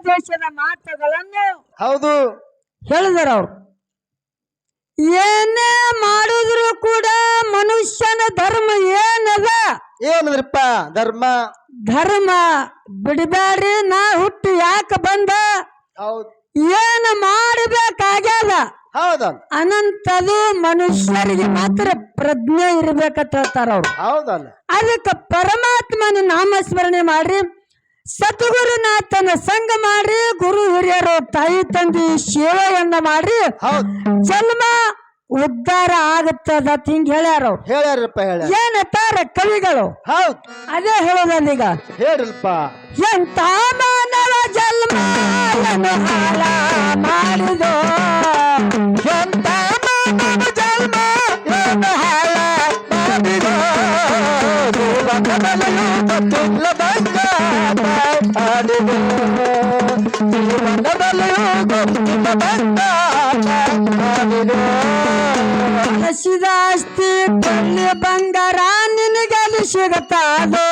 ದೇಶದ ಮಾತುಗಳನ್ನು ಹೌದು ಹೇಳಿದಾರ ಅವ್ರು. ಏನೇ ಮಾಡಿದ್ರು ಕೂಡ ಮನುಷ್ಯನ ಧರ್ಮ ಏನದ? ಏನದ್ರಪ್ಪ ಧರ್ಮ? ಧರ್ಮ ಬಿಡಬ್ಯಾಡ್ರಿ, ನಾ ಹುಟ್ಟಿ ಯಾಕೆ ಬಂದ, ಹೌದು ಏನ್ ಮಾಡಬೇಕಾಗ್ಯದ ಹೌದ ಅನಂತದು ಮನುಷ್ಯರಿಗೆ ಮಾತ್ರ ಪ್ರಜ್ಞೆ ಇರ್ಬೇಕಂತ ಹೇಳ್ತಾರ ಅವ್ರು. ಹೌದಲ್ಲ. ಅದಕ್ಕೆ ಪರಮಾತ್ಮನ ನಾಮಸ್ಮರಣೆ ಮಾಡ್ರಿ, ಸದ್ಗುರುನಾಥನ ಸಂಘ ಮಾಡ್ರಿ, ಗುರು ಹಿರಿಯರು ತಾಯಿ ತಂದಿ ಸೇವೆಯನ್ನ ಮಾಡ್ರಿ, ಜನ್ಮ ಉದ್ಧಾರ ಆಗುತ್ತದ ಹಿಂಗ ಹೇಳ್ಯಾರ ಅವ್ರು. ಹೇಳ್ಯಾರಪ್ಪ ಹೇಳ್ಯಾರ. ಏನಂತಾರ ಕವಿಗಳು? ಹೌದು ಅದೇ ಹೇಳೋದೀಗ. ಹೇಳ್ರಲ್ಪ. ಎಂತ ಮಾನವ ಜನ್ಮ ಹಾಳ ಮಾಡಿದೋ, ಎಂತ ಮಾನವ ಜನ್ಮ ಹಾಳ ಮಾಡಿದೋ, ಜೀವನದಲ್ಲಿಯೂ ಗೊತ್ತಿಲ್ಲದಂಗ ಮಾಡಿದೋ, ಜೀವನದಲ್ಲಿಯೂ ಗೊತ್ತಿಲ್ಲದಂಗ ಮಾಡಿದೋ. ಹಸಿದ ಆಸ್ತಿ ಕೊಳ್ಳಿ ಬಂಗಾರ ನಿನಗಲ್ಲಿ ಸಿಗುತ್ತಾದೋ,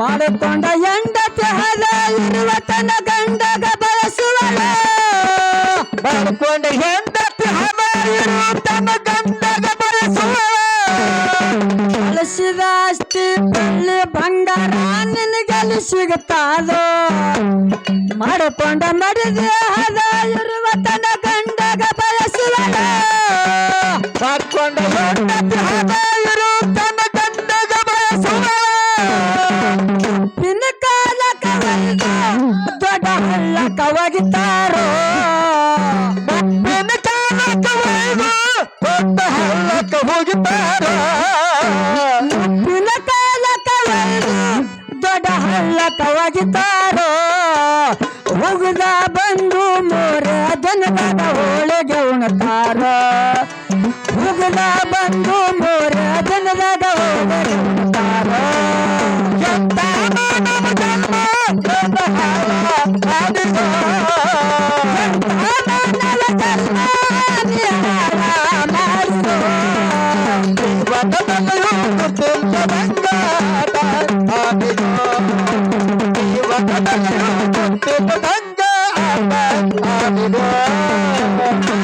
ಮಾಡಿಕೊಂಡ ಹೆಂಡತಿ ಹದ ಇರುವ ತನ್ನ ಗಂಡಗ ಬಯಸುವಳ, ಮಾಡಿಕೊಂಡ ಹೆಂಡತಿ ಹದ ಇರುವ ತನ್ನ ಗಂಡಗ ಬಯಸುವಳ. ಹಸಿದ ಆಸ್ತಿ ಕೊಳ್ಳಿ ಬಂಗಾರ ನಿನಗಲ್ಲಿ ಸಿಗುತ್ತಾದೋ, ಮಾಡಿಕೊಂಡ ಮಡಿದೆ ಹದ ಇರುವ ತನ್ನ ಗಂಡಗ ಬಯಸುವಳ, ಮಾಡಿಕೊಂಡ ಹೆಂಡತಿ ಹದ ಇರುವ ತನ್ನ ಗಂಡಗ ಬಯಸುವಳ. ನಿನ್ನ ಕಾಲ ಕವಲ್ದು ದೊಡ್ಡ ಹಳ್ಳ ಕವಗಿತಾರೋ, ನಿನ್ನ ಕಾಲ ಕವಲ್ದು ದೊಡ್ಡ ಹಳ್ಳಕ್ಕ ಹೋಗಿತಾರೋ, ನಿನ್ನ ಕಾಲ ಕವಲ್ದು ದೊಡ್ಡ ಹಳ್ಳ ಕವಗಿತಾರೋ, ಹೋಗುದ ಬಂದು ಮೋರೆ ಜನಗದ ಹೋಳಿಗೆ ಉಣತಾರೋ, ಹೋಗುದ ಬಂದು ಮೋರೆ ಜನಗದ ಹೋಳಿಗೆ ಉಣತಾರೋ. ಎಂತ ಮಾನವ ಜನ್ಮ ದೊಡ್ಡ ಹಳ್ಳ ಮಾಡಿದೋ, ಎಂತ ಮಾನವ ಜನ್ಮ ನೀ ಹಾಳ ಮಾಡಿದೋ, ಜೀವನದಲ್ಲಿಯೂ ಗೊತ್ತಿಲ್ಲದಂಗ ಮಾಡಿದೋ, ಜೀವನದಲ್ಲಿಯೂ ಗೊತ್ತಿಲ್ಲದಂಗ ಮಾಡಿದೋ.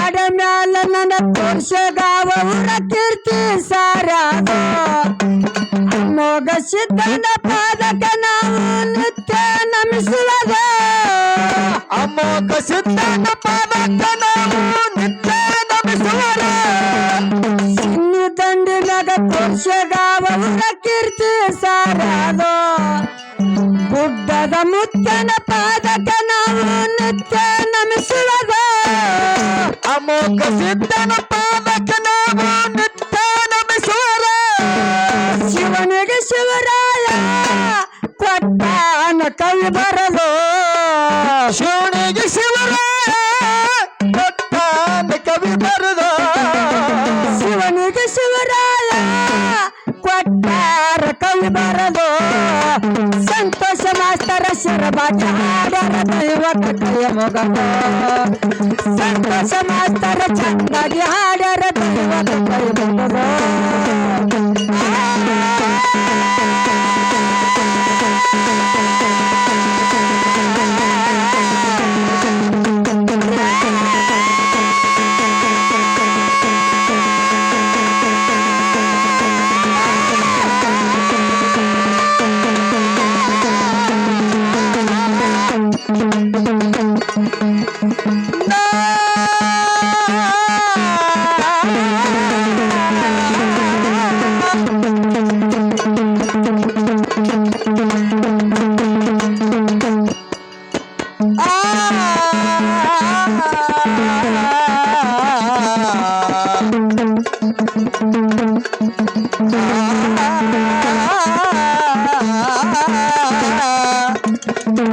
ಆಡ ಮ್ಯಾಲ ನನ್ನ ತೋರ್ಸಗಾವ ಊರ ಕೀರ್ತಿ ಸಾರ್ಯಾದೋ, ಅಮೋಘ ಸಿದ್ಧನ ಪಾದಕ ನಾವು ನಿತ್ಯ ನಮಿಸುವುದ, ಅಮೋಘ ಸಿದ್ಧನ ಪಾದಕ ನಾವು ನಿತ್ಯ ನಮಿಸುವರ. ಇನ್ನು ದಂಡಿನಾಗ ತೋರ್ಸಗಾವ ಊರ ಕೀರ್ತಿ ಸಾರ್ಯಾದೋ, ಗುಡ್ಡದ ಮುತ್ತನ ಪಾದಕ ನಾವು ನಿತ್ಯ ನಮಿಸುವುದ, ಅಮೋಘ ಸಿದ್ಧನ ಪಾದಕ ನಾವು ನಿತ್ಯ ನಮಿಸುವರ. ಶಿವನಿಗೆ ಶಿವರಾಯ ಕೊಟ್ಟಾನ ಕವಿ ಬರಲು, ಶಿವನಿಗೆ ಶಿವರಾಯ ಕೊಟ್ಟಾನ ಕವಿ ಬರೆದು, ಶಿವನಿಗೆ ಶಿವರಾಯ ಕೊಟ್ಟಾರ ಕವಿ ಬರಲು, ಸಂತೋಷ ಮಾಸ್ತರ ಶಿರಬಾಜಿ ಹಾಡರ ದೈವತ ಕೈಯ ಮೊಗಲು, ಸಂತೋಷ ಮಾಸ್ತರ ಚಂದಾಗಿ ಹಾಡರ ದೈವತ ಕೈ ಮೊಗಲು.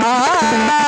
ಆ